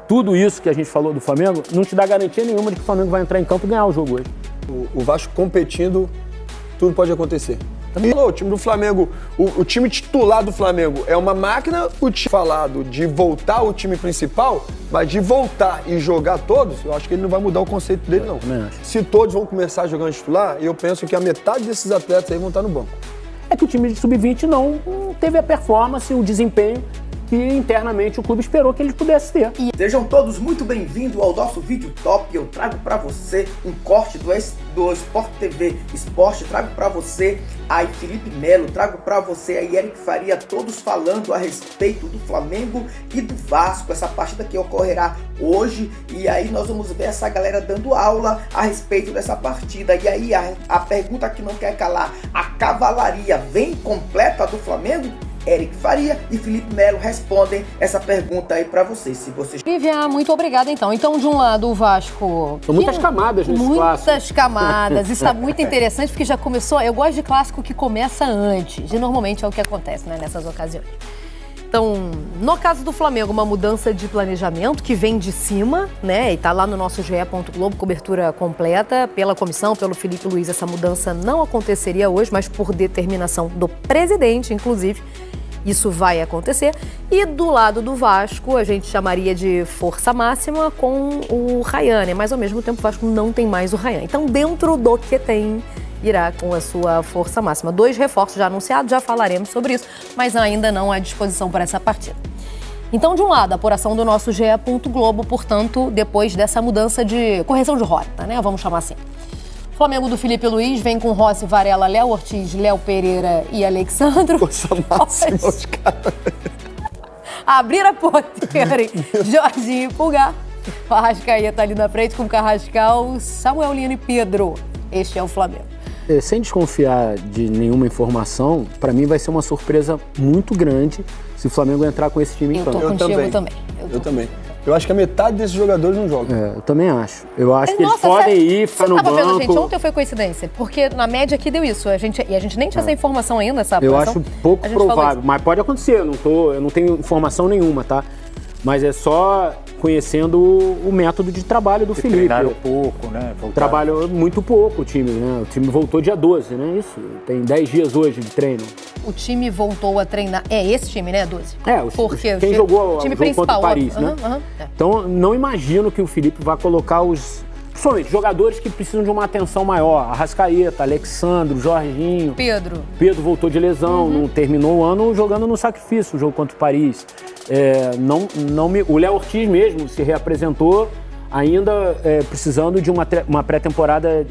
tudo isso que a gente falou do Flamengo não te dá garantia nenhuma de que o Flamengo vai entrar em campo e ganhar o jogo hoje. O Vasco competindo, tudo pode acontecer. E o time do Flamengo, o time titular do Flamengo é uma máquina, o time falado de voltar ao time principal, mas de voltar e jogar todos, eu acho que ele não vai mudar o conceito dele, não. Se todos vão começar jogando titular, eu penso que a metade desses atletas aí vão estar no banco. É que o time de sub-20 não teve a performance, o desempenho que internamente o clube esperou que ele pudesse ter. Sejam todos muito bem-vindos ao nosso vídeo top. Eu trago para você um corte do Sport TV Esporte, trago para você aí Felipe Melo, trago para você aí Eric Faria, todos falando a respeito do Flamengo e do Vasco, essa partida que ocorrerá hoje, e aí nós vamos ver essa galera dando aula a respeito dessa partida. E aí a pergunta que não quer calar, a cavalaria vem completa do Flamengo? Eric Faria e Felipe Melo respondem essa pergunta aí pra vocês. Se vocês... Lívia, muito obrigada então. Então, de um lado, o Vasco... São muitas camadas nesse clássico. Muitas camadas. Isso está muito interessante porque já começou... Eu gosto de clássico que começa antes. E normalmente é o que acontece, né, nessas ocasiões. Então, no caso do Flamengo, uma mudança de planejamento que vem de cima, né? E tá lá no nosso ge.globo, cobertura completa pela comissão, pelo Felipe Luiz. Essa mudança não aconteceria hoje, mas por determinação do presidente, inclusive, isso vai acontecer. E do lado do Vasco, a gente chamaria de força máxima com o Ryan, mas ao mesmo tempo o Vasco não tem mais o Ryan. Então, dentro do que tem, irá com a sua força máxima. 2 reforços já anunciados, já falaremos sobre isso, mas ainda não à disposição para essa partida. Então, de um lado, a apuração do nosso ge.globo, portanto, depois dessa mudança de correção de rota, né? Vamos chamar assim. Flamengo do Felipe Luiz vem com Rossi, Varela, Léo Ortiz, Léo Pereira e Alexandro. Força máxima, os caras. Abrir a porteira, Jorginho e Pulgar. O Arrascaeta ali na frente com Carrascal, Samuel Lino e Pedro. Este é o Flamengo. Sem desconfiar de nenhuma informação, para mim vai ser uma surpresa muito grande se o Flamengo entrar com esse time em campo. Eu tô contigo também. Eu também. Eu acho que a metade desses jogadores não jogam. Eu também acho. Eu acho que eles podem ir, ficar no banco. Você tava vendo, gente, ontem ou foi coincidência? Porque na média aqui deu isso. E a gente nem tinha essa informação ainda, essa Eu apuração. acho pouco provável, mas pode acontecer. Eu não tenho informação nenhuma, tá? Mas é só conhecendo o método de trabalho do Felipe. Treinaram pouco, né? Trabalhou muito pouco o time, né? O time voltou dia 12, né? Isso. Tem 10 dias hoje de treino. O time voltou a treinar. É esse time, né, 12? Quem jogou o time jogo contra o Paris, óbvio. né? Então, não imagino que o Felipe vá colocar principalmente jogadores que precisam de uma atenção maior. Arrascaeta, Alexandro, Jorginho. Pedro voltou de lesão, não terminou o ano jogando no sacrifício, o jogo contra o Paris. O Léo Ortiz mesmo se reapresentou ainda precisando de uma pré-temporada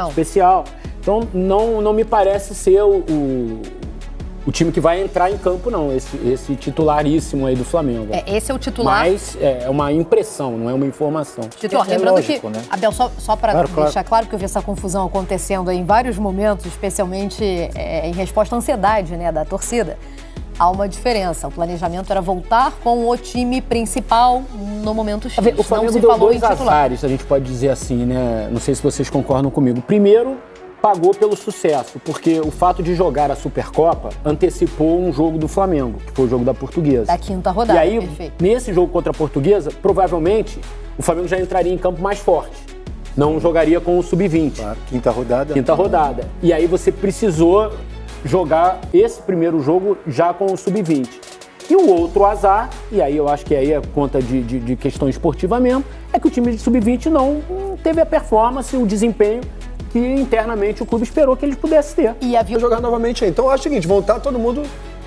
especial. Então, não me parece ser o time que vai entrar em campo, não. Esse titularíssimo aí do Flamengo. Esse é o titular. Mas é uma impressão, não é uma informação. Titular, lembrando lógico, que, né? Abel, só para deixar claro que eu vi essa confusão acontecendo aí em vários momentos, especialmente em resposta à ansiedade, né, da torcida. Há uma diferença. O planejamento era voltar com o time principal no momento X. O Flamengo deu 2 azares, a gente pode dizer assim, né? Não sei se vocês concordam comigo. Primeiro, pagou pelo sucesso, porque o fato de jogar a Supercopa antecipou um jogo do Flamengo, que foi o jogo da Portuguesa. Da 5ª rodada, E aí, perfeito. Nesse jogo contra a Portuguesa, provavelmente, o Flamengo já entraria em campo mais forte. Não jogaria com o Sub-20. Claro, 5ª rodada. 5ª rodada. E aí você precisou jogar esse primeiro jogo já com o Sub-20. E o outro azar, e aí eu acho que aí é conta de questão esportiva mesmo, é que o time de Sub-20 não teve a performance, o desempenho que internamente o clube esperou que ele pudesse ter. E havia jogar novamente aí. Então eu acho o seguinte, vão estar todo mundo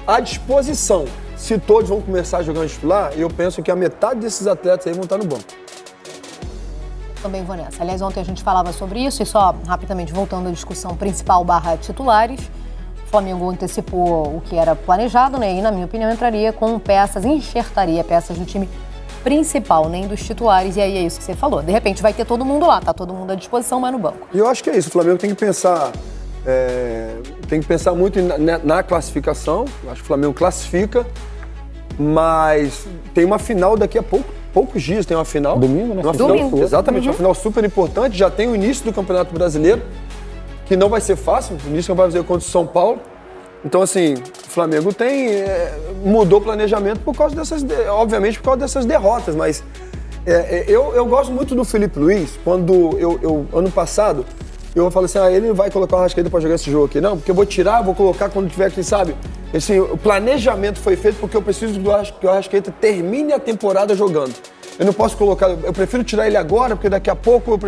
à disposição. Se todos vão começar jogando titular, eu penso que a metade desses atletas aí vão estar no banco. Também vou nessa. Aliás, ontem a gente falava sobre isso e só rapidamente voltando à discussão principal / titulares. O Flamengo antecipou o que era planejado, né? E, na minha opinião, entraria com enxertaria peças do time principal, nem dos titulares, e aí é isso que você falou. De repente vai ter todo mundo lá, tá todo mundo à disposição, mas no banco. E eu acho que é isso, o Flamengo tem que pensar muito na classificação. Eu acho que o Flamengo classifica, mas tem uma final daqui a poucos dias, tem uma final. Domingo, né? Domingo. Exatamente, uma final super importante, já tem o início do Campeonato Brasileiro, que não vai ser fácil, o início vai fazer contra o São Paulo. Então, assim, o Flamengo mudou o planejamento por causa obviamente por causa dessas derrotas, mas eu gosto muito do Felipe Luiz. Quando ano passado, eu falo assim, ele vai colocar o Arrascaeta pra jogar esse jogo aqui. Não, porque eu vou tirar, vou colocar quando tiver aqui, sabe? Assim, o planejamento foi feito porque eu preciso que o Arrascaeta termine a temporada jogando. Eu não posso colocar, eu prefiro tirar ele agora, porque daqui a pouco...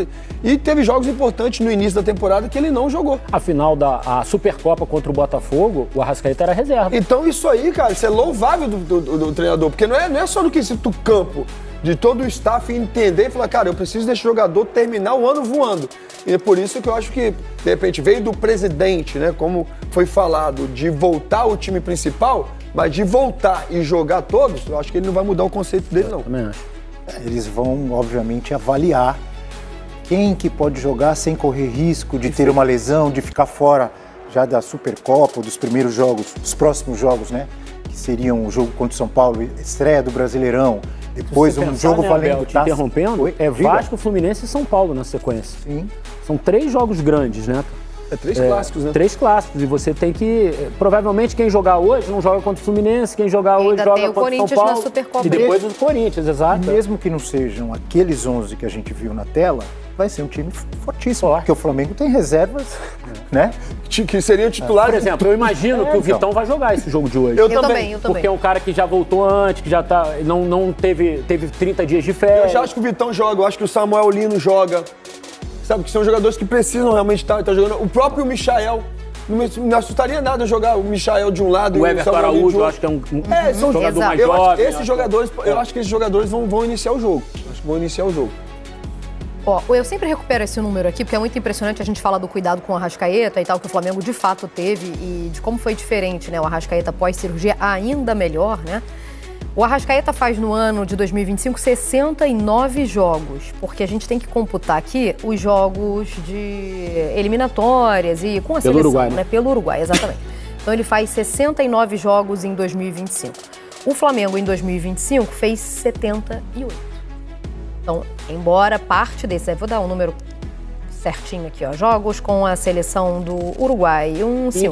E teve jogos importantes no início da temporada que ele não jogou. A final da Supercopa contra o Botafogo, o Arrascaeta era reserva. Então isso aí, cara, isso é louvável do treinador, porque não é só no quesito do campo, de todo o staff entender e falar, cara, eu preciso desse jogador terminar o ano voando. E é por isso que eu acho que, de repente, veio do presidente, né, como foi falado, de voltar ao time principal, mas de voltar e jogar todos, eu acho que ele não vai mudar o conceito dele, não. Também acho. Eles vão, obviamente, avaliar quem que pode jogar sem correr risco de ter uma lesão, de ficar fora já da Supercopa, dos primeiros jogos, dos próximos jogos, né? Que seriam o jogo contra o São Paulo, estreia do Brasileirão, depois um jogo valendo Abel, te interrompendo, Vasco, Fluminense e São Paulo na sequência. Sim. São 3 jogos grandes, né? 3 clássicos, né? 3 clássicos. E você tem que... Provavelmente quem jogar hoje não joga contra o Fluminense, quem jogar hoje joga contra o São Paulo. Na Supercopa. E depois o Corinthians, exato. Mesmo que não sejam aqueles 11 que a gente viu na tela, vai ser um time fortíssimo, porque o Flamengo tem reservas, né? Que seriam titulares. Por exemplo, eu imagino que o Vitão vai jogar esse jogo de hoje. Eu também. Porque é um cara que já voltou antes, que já não teve 30 dias de férias. Eu já acho que o Vitão joga, eu acho que o Samuel Lino joga. Sabe, que são jogadores que precisam realmente estar jogando. O próprio Michael, não assustaria nada jogar o Michael de um lado e o Everton Araújo, eu acho que é um jogador mais jovem. Eu acho que esses jogadores vão iniciar o jogo. Acho que vão iniciar o jogo. Ó, eu sempre recupero esse número aqui, porque é muito impressionante a gente falar do cuidado com o Arrascaeta e tal, que o Flamengo de fato teve e de como foi diferente, né? O Arrascaeta pós-cirurgia ainda melhor, né? O Arrascaeta faz no ano de 2025 69 jogos, porque a gente tem que computar aqui os jogos de eliminatórias e com a seleção, Uruguai, né? Pelo Uruguai, exatamente. Então ele faz 69 jogos em 2025. O Flamengo em 2025 fez 78. Então, embora parte desse, eu vou dar um número certinho aqui, ó, jogos com a seleção do Uruguai,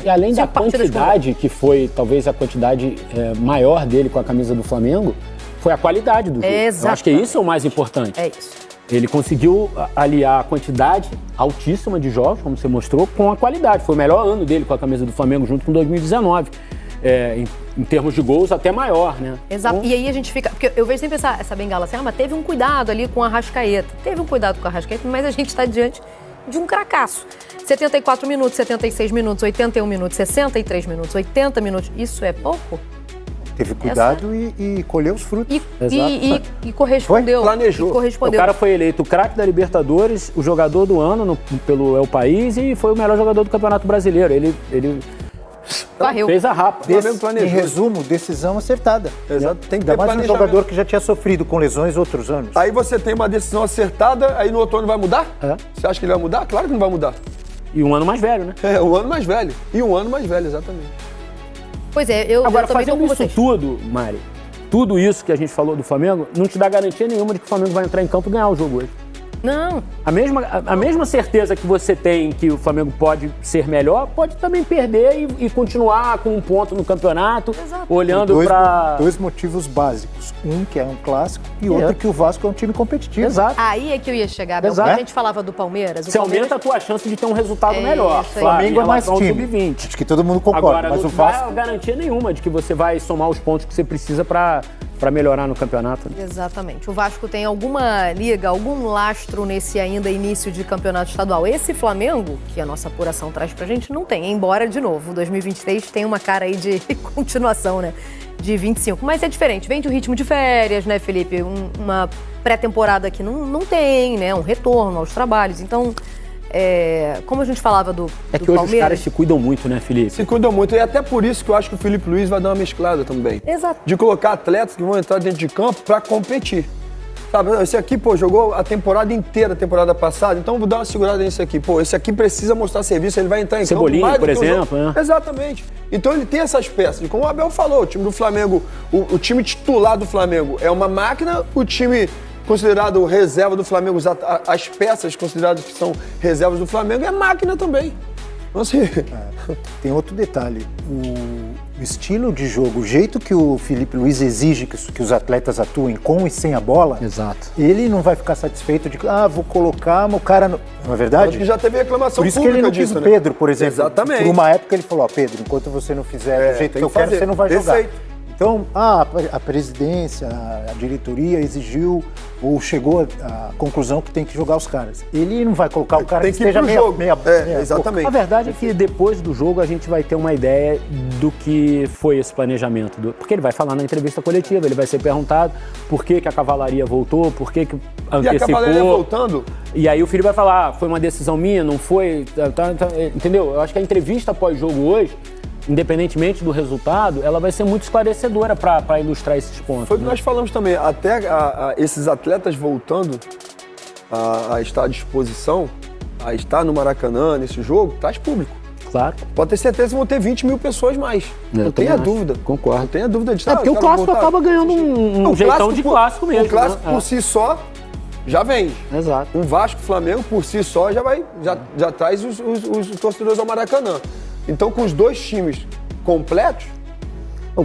E além da quantidade, que foi talvez a quantidade maior dele com a camisa do Flamengo, foi a qualidade do jogo. Exatamente. Eu acho que isso é o mais importante. É isso. Ele conseguiu aliar a quantidade altíssima de jogos, como você mostrou, com a qualidade. Foi o melhor ano dele com a camisa do Flamengo, junto com 2019. Em termos de gols, até maior, né? Exato. E aí a gente fica... Porque eu vejo sempre essa bengala assim, mas teve um cuidado ali com a Arrascaeta. Teve um cuidado com a Arrascaeta, mas a gente está diante de um cracaço. 74 minutos, 76 minutos, 81 minutos, 63 minutos, 80 minutos. Isso é pouco? Teve cuidado e colheu os frutos. E correspondeu. Planejou. O cara foi eleito o craque da Libertadores, o jogador do ano pelo El País e foi o melhor jogador do Campeonato Brasileiro. Ele varreu. Fez a rapa. Em resumo, decisão acertada. Exato. Tem que ter ainda mais um planejamento. jogador que já tinha sofrido com lesões outros anos. Aí você tem uma decisão acertada, aí no outro ano vai mudar? Você acha que ele vai mudar? Claro que não vai mudar. E um ano mais velho, né? Um ano mais velho. E um ano mais velho, exatamente. Pois é, eu Agora, também fazendo tô com isso vocês. tudo, Mari, tudo isso que a gente falou do Flamengo, não te dá garantia nenhuma de que o Flamengo vai entrar em campo e ganhar o jogo hoje. Não. A mesma certeza que você tem que o Flamengo pode ser melhor, pode também perder e continuar com um ponto no campeonato, Exato. olhando para... Dois motivos básicos. Um que é um clássico e outro que o Vasco é um time competitivo. Exato. Aí é que eu ia chegar, Bel. Exato. Quando a gente falava do Palmeiras... Você aumenta a tua chance de ter um resultado melhor. isso aí. O Flamengo é mais em relação ao time. Sub-20. Acho que todo mundo concorda, Agora, mas não o te dá Vasco... garantia nenhuma de que você vai somar os pontos que você precisa para melhorar no campeonato. Exatamente. O Vasco tem alguma liga, algum lastro nesse ainda início de campeonato estadual. Esse Flamengo, que a nossa apuração traz pra gente, não tem. Embora, de novo, 2023 tem uma cara aí de continuação, né? De 25. Mas é diferente. Vem de um ritmo de férias, né, Felipe? Uma pré-temporada que não tem, né? Um retorno aos trabalhos. Então... como a gente falava do que hoje Palmeiras... os caras se cuidam muito, né, Felipe? Se cuidam muito. E até por isso que eu acho que o Felipe Luiz vai dar uma mesclada também. Exato. De colocar atletas que vão entrar dentro de campo para competir. Sabe, esse aqui, jogou a temporada inteira, a temporada passada, então vou dar uma segurada nesse aqui. Esse aqui precisa mostrar serviço, ele vai entrar em Cebolinha, campo mais por do que exemplo, né? Exatamente. Então ele tem essas peças. E como o Abel falou, o time do Flamengo, o time titular do Flamengo é uma máquina, o time considerado reserva do Flamengo, as peças consideradas que são reservas do Flamengo, é máquina também. Nossa, tem outro detalhe. O estilo de jogo, o jeito que o Filipe Luiz exige que os atletas atuem com e sem a bola, Exato. Ele não vai ficar satisfeito de vou colocar o cara... Não é verdade? Acho que já teve reclamação por isso pública que ele não disso, quis o né? Pedro, por exemplo. Exatamente. Por uma época ele falou, Pedro, enquanto você não fizer do jeito que eu quero, você não vai jogar. Perfeito. Então, a presidência, a diretoria exigiu ou chegou à conclusão que tem que jogar os caras. Ele não vai colocar o cara tem que ir esteja pro jogo. Exatamente. A verdade é que depois do jogo a gente vai ter uma ideia do que foi esse planejamento. Porque ele vai falar na entrevista coletiva, ele vai ser perguntado por que a cavalaria voltou, por que antecipou. E a cavalaria voltando... E aí o filho vai falar, foi uma decisão minha, não foi... Entendeu? Eu acho que a entrevista pós-jogo hoje, independentemente do resultado, ela vai ser muito esclarecedora para ilustrar esses pontos. Foi o que nós falamos também, até esses atletas voltando a estar à disposição, a estar no Maracanã, nesse jogo, traz público. Claro. Pode ter certeza que vão ter 20 mil pessoas mais. Não tenha dúvida. Concordo. Não tenha dúvida disso. Porque o clássico acaba ganhando um jeitão de clássico mesmo. O clássico por si só já vende. Exato. Um Vasco Flamengo por si só já traz os torcedores ao Maracanã. Então, com os dois times completos... O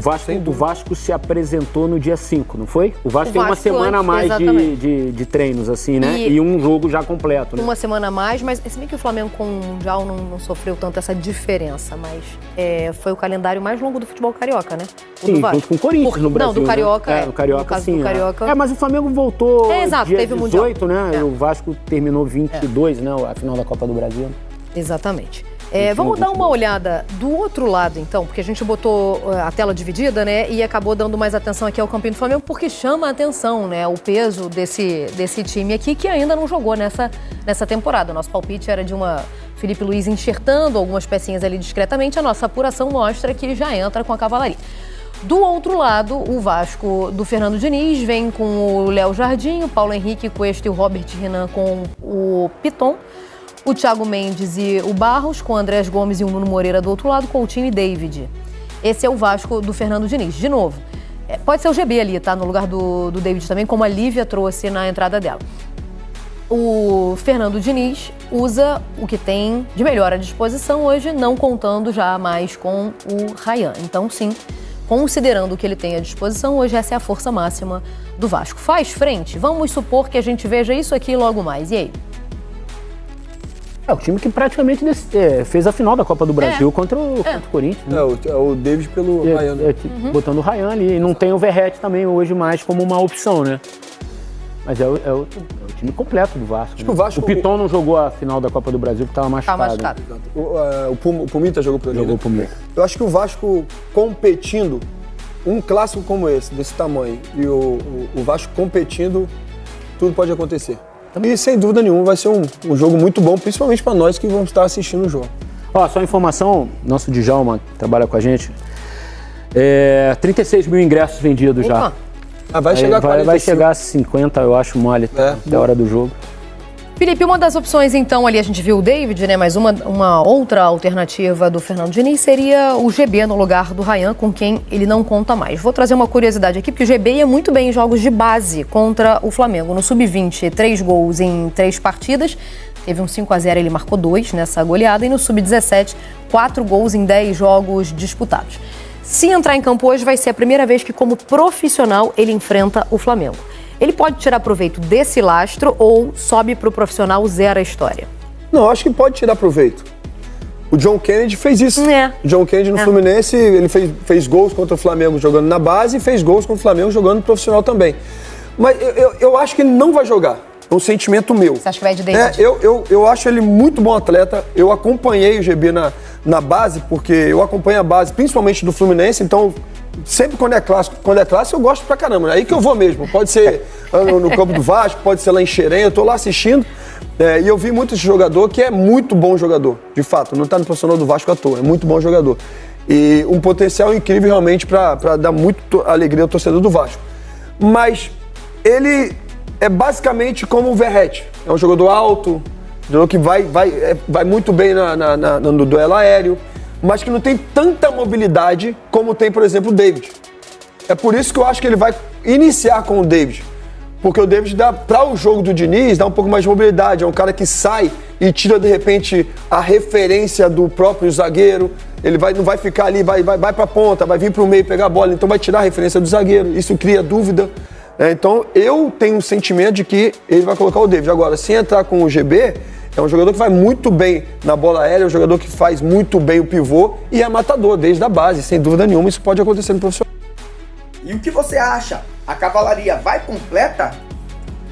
Vasco se apresentou no dia 5, não foi? O Vasco tem uma Vasco semana a mais exatamente. de treinos, assim, né? E um jogo já completo, né? Uma semana a mais, mas se bem que o Flamengo com o Mundial não sofreu tanto essa diferença, mas foi o calendário mais longo do futebol carioca, né? Sim, junto com o Corinthians no Brasil. Não, do Carioca, né? No Carioca, no caso sim. do Carioca. Mas o Flamengo voltou exato, dia teve 18, o né? E o Vasco terminou 22, né? A final da Copa do Brasil. Exatamente. Vamos dar uma olhada do outro lado, então, porque a gente botou a tela dividida, né, e acabou dando mais atenção aqui ao campinho do Flamengo, porque chama a atenção, né, o peso desse time aqui, que ainda não jogou nessa temporada. O nosso palpite era de uma Filipe Luiz enxertando algumas pecinhas ali discretamente. A nossa apuração mostra que já entra com a cavalaria. Do outro lado, o Vasco do Fernando Diniz vem com o Léo Jardim, o Paulo Henrique Cuesta e o Robert Renan com o Piton. O Thiago Mendes e o Barros, com o Andrés Gomes e o Nuno Moreira do outro lado, Coutinho e David. Esse é o Vasco do Fernando Diniz. De novo, pode ser o GB ali, tá? No lugar do David também, como a Lívia trouxe na entrada dela. O Fernando Diniz usa o que tem de melhor à disposição hoje, não contando já mais com o Ryan. Então, sim, considerando o que ele tem à disposição, hoje essa é a força máxima do Vasco. Faz frente? Vamos supor que a gente veja isso aqui logo mais. E aí? É o time que praticamente fez a final da Copa do Brasil contra o Corinthians. Né? O David pelo Ryan. Botando o Ryan ali. E não tem o Verratti também hoje mais como uma opção, né? Mas é o time completo do Vasco. Acho que o Piton não jogou a final da Copa do Brasil porque estava machucado. O Pumita jogou pro Jogou o Pumita. Eu acho que o Vasco competindo, um clássico como esse, desse tamanho, e o Vasco competindo, tudo pode acontecer. E sem dúvida nenhuma vai ser um jogo muito bom, principalmente para nós que vamos estar assistindo o jogo. Só informação, nosso Djalma que trabalha com a gente, 36 mil ingressos vendidos já. Vai chegar a 45. Vai chegar a 50, eu acho, mole, até a hora do jogo. Felipe, uma das opções, então, ali a gente viu o David, né? Mas uma outra alternativa do Fernando Diniz seria o GB no lugar do Ryan, com quem ele não conta mais. Vou trazer uma curiosidade aqui, porque o GB ia muito bem em jogos de base contra o Flamengo. No Sub-20, 3 gols em 3 partidas. Teve um 5-0, ele marcou 2 nessa goleada. E no Sub-17, 4 gols em 10 jogos disputados. Se entrar em campo hoje, vai ser a primeira vez que, como profissional, ele enfrenta o Flamengo. Ele pode tirar proveito desse lastro ou sobe para o profissional, zera a história? Não, acho que pode tirar proveito. O John Kennedy fez isso. O John Kennedy no Fluminense, ele fez gols contra o Flamengo jogando na base e fez gols contra o Flamengo jogando no profissional também. Mas eu acho que ele não vai jogar. É um sentimento meu. Você acha que vai de David? Eu acho ele muito bom atleta. Eu acompanhei o GB na base, porque eu acompanho a base, principalmente do Fluminense, então... Sempre quando é clássico eu gosto pra caramba. Aí que eu vou mesmo. Pode ser no campo do Vasco, pode ser lá em Xerém, eu tô lá assistindo. E eu vi muito esse jogador que é muito bom jogador, de fato. Não tá no profissional do Vasco à toa, é muito bom jogador. E um potencial incrível realmente pra dar muito alegria ao torcedor do Vasco. Mas ele é basicamente como o Verratti. É um jogador alto, jogador que vai muito bem no duelo aéreo, mas que não tem tanta mobilidade como tem, por exemplo, o David. É por isso que eu acho que ele vai iniciar com o David. Porque o David para o jogo do Diniz, dá um pouco mais de mobilidade. É um cara que sai, e tira de repente a referência do próprio zagueiro. Ele não vai ficar ali, vai para a ponta, vai vir para o meio pegar a bola, então vai tirar a referência do zagueiro. Isso cria dúvida. Então eu tenho um sentimento de que ele vai colocar o David. Agora, se entrar com o GB, é um jogador que vai muito bem na bola aérea, é um jogador que faz muito bem o pivô e é matador desde a base, sem dúvida nenhuma. Isso pode acontecer no profissional. E o que você acha? A cavalaria vai completa?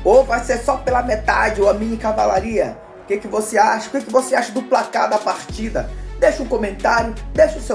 Ou vai ser só pela metade, ou a mini cavalaria? O que você acha? O que você acha do placar da partida? Deixa um comentário, deixa o seu like.